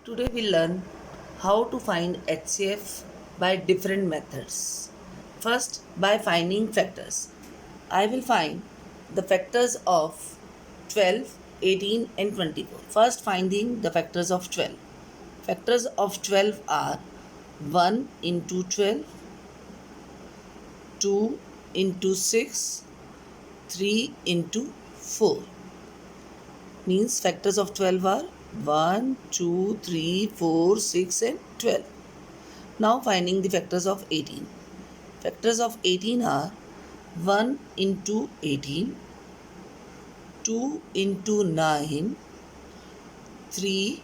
Today we learn how to find HCF by different methods. First, by finding factors. I will find the factors of 12, 18 and 24. First, finding the factors of 12. Factors of 12 are 1 into 12, 2 into 6, 3 into 4. Means factors of 12 are 1, 2, 3, 4, 6 and 12. Now finding the factors of 18. Factors of 18 are 1 into 18, 2 into 9, 3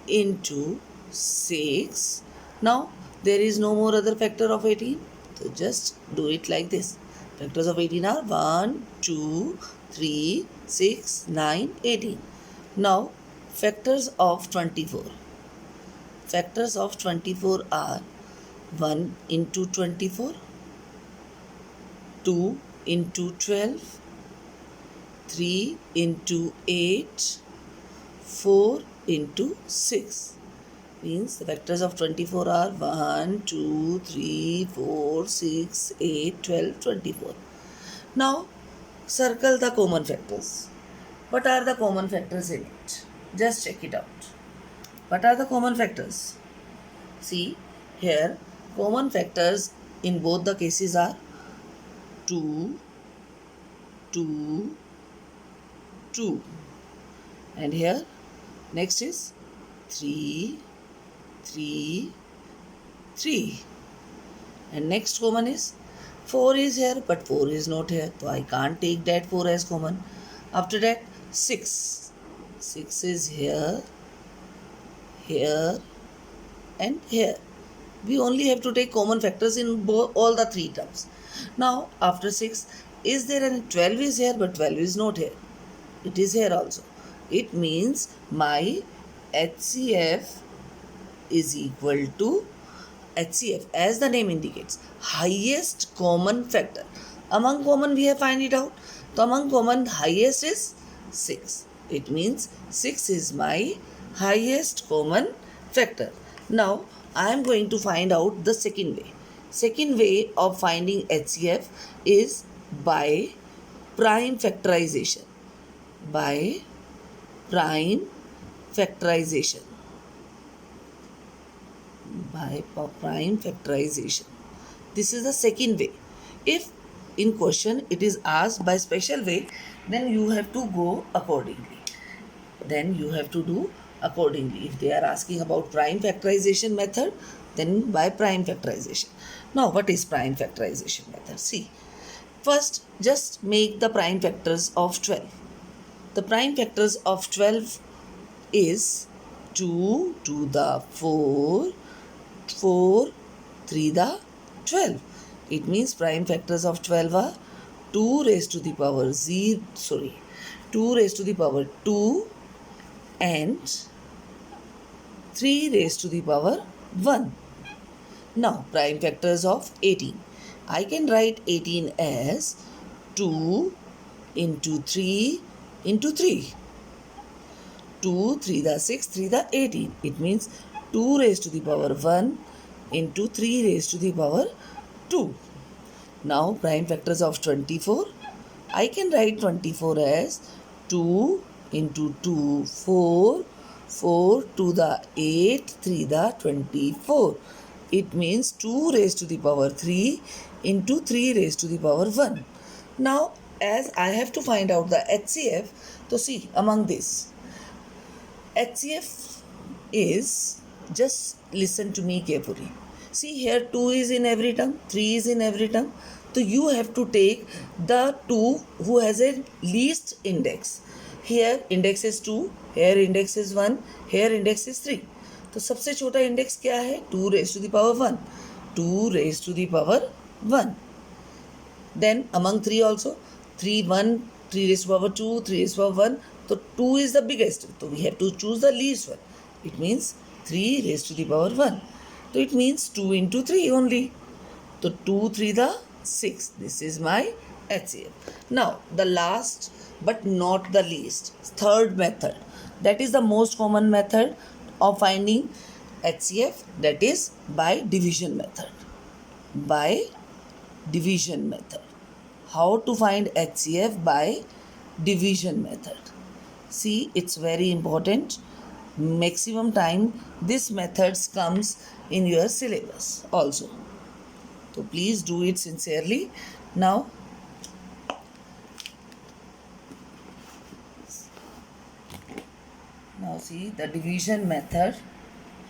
into 6. Now there is no more other factor of 18. So just do it like this. Factors of 18 are 1, 2, 3, 6, 9, 18. Now factors of 24. Factors of 24 are 1 into 24, 2 into 12, 3 into 8, 4 into 6. Means the factors of 24 are 1, 2, 3, 4, 6, 8, 12, 24. Now circle the common factors. What are the common factors in it? Just check it out. What are the common factors? See here, common factors in both the cases are 2, 2, 2. And here, next is 3, 3, 3. And next common is 4 is here, but 4 is not here. So I can't take that 4 as common. After that, 6. 6 is here, here, and here. We only have to take common factors in all the three terms. Now, after 6, is there any 12 is here, but 12 is not here. It is here also. It means my HCF is equal to HCF, as the name indicates, highest common factor. Among common we have find it out. So among common highest is 6. It means 6 is my highest common factor. Now I am going to find out the second way. Second way of finding HCF is by prime factorization. By prime factorization. By prime factorization. This is the second way. If in question it is asked by special way, then you have to go accordingly. Then you have to do accordingly. If they are asking about prime factorization method, then by prime factorization. Now what is prime factorization method? See, first just make the prime factors of 12. The prime factors of 12 is 2 to the 4, 4, 3 the 12. It means prime factors of 12 are 2 raised to the power 2 raised to the power 2 and 3 raised to the power 1. Now prime factors of 18. I can write 18 as 2 into 3 into 3. 2, 3 the 6, 3 the 18. It means 2 raised to the power 1 into 3 raised to the power 2. Now prime factors of 24. I can write 24 as 2 into 2, 4, 4 to the 8, 3 the 24. It means 2 raised to the power 3 into 3 raised to the power 1. Now as I have to find out the HCF, so see among this. HCF is, just listen to me carefully. See here 2 is in every term, 3 is in every term. So you have to take the 2 who has a least index. Here index is 2, here index is 1, here index is 3. तो सबसे छोटा index क्या है? 2 raised to the power 1. 2 raised to the power 1. Then among 3 also, 3, 1, 3 raised to the power 2, 3 raised to the power 1. So 2 is the biggest. So we have to choose the least one. It means 3 raised to the power 1. So it means 2 into 3 only. So 2, 3 the 6. This is my HCF. Now the last but not the least, third method. That is the most common method of finding HCF, that is by division method. By division method. How to find HCF by division method? See, it's very important. Maximum time this methods comes in your syllabus also. So please do it sincerely. Now see the division method.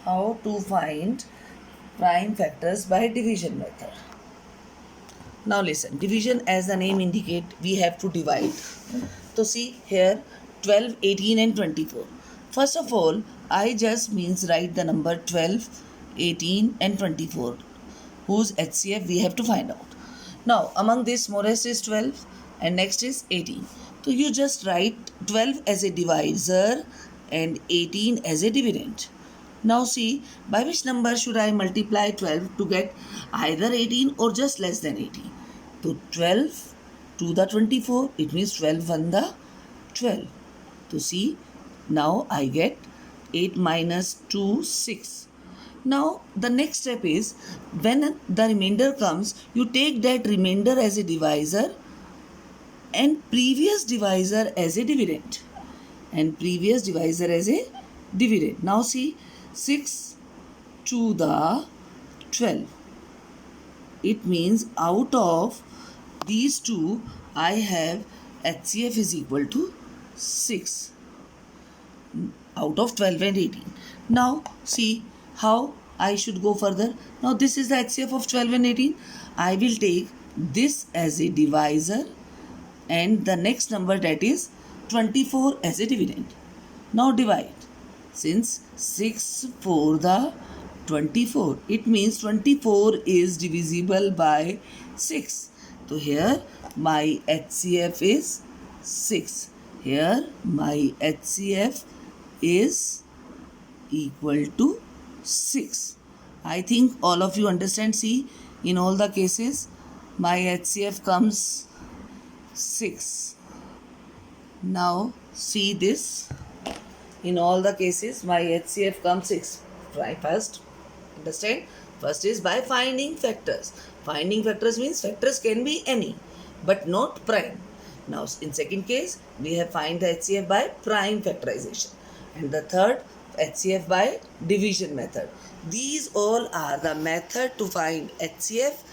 How to find prime factors by division method. Now listen, division as the name indicate, we have to divide. So see here 12, 18 and 24. First of all, I just means write the number 12, 18 and 24 whose HCF we have to find out. Now among this smallest is 12 and next is 18. So you just write 12 as a divisor and 18 as a dividend. Now see, by which number should I multiply 12 to get either 18 or just less than 18? So 12 to the 24, it means 12 1 the 12. So see, now I get 8 minus 2, 6. Now the next step is, when the remainder comes, you take that remainder as a divisor and previous divisor as a dividend. And previous divisor as a dividend. Now see, 6 to the 12. It means out of these two, I have HCF is equal to 6 out of 12 and 18. Now see how I should go further. Now this is the HCF of 12 and 18. I will take this as a divisor and the next number, that is 24, as a dividend. Now divide. Since 6 for the 24, it means 24 is divisible by 6. So here my HCF is 6. Here my HCF is equal to 6. I think all of you understand. See, in all the cases my HCF comes 6. Now see this. In all the cases, my HCF comes 6. Try first. Understand? First is by finding factors. Finding factors means factors can be any, but not prime. Now, in second case, we have find the HCF by prime factorization. And the third, HCF by division method. These all are the method to find HCF.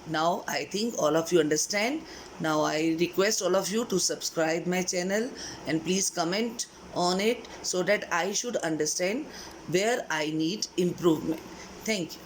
Now, I think all of you understand. Now, I request all of you to subscribe my channel and please comment on it so that I should understand where I need improvement. Thank you.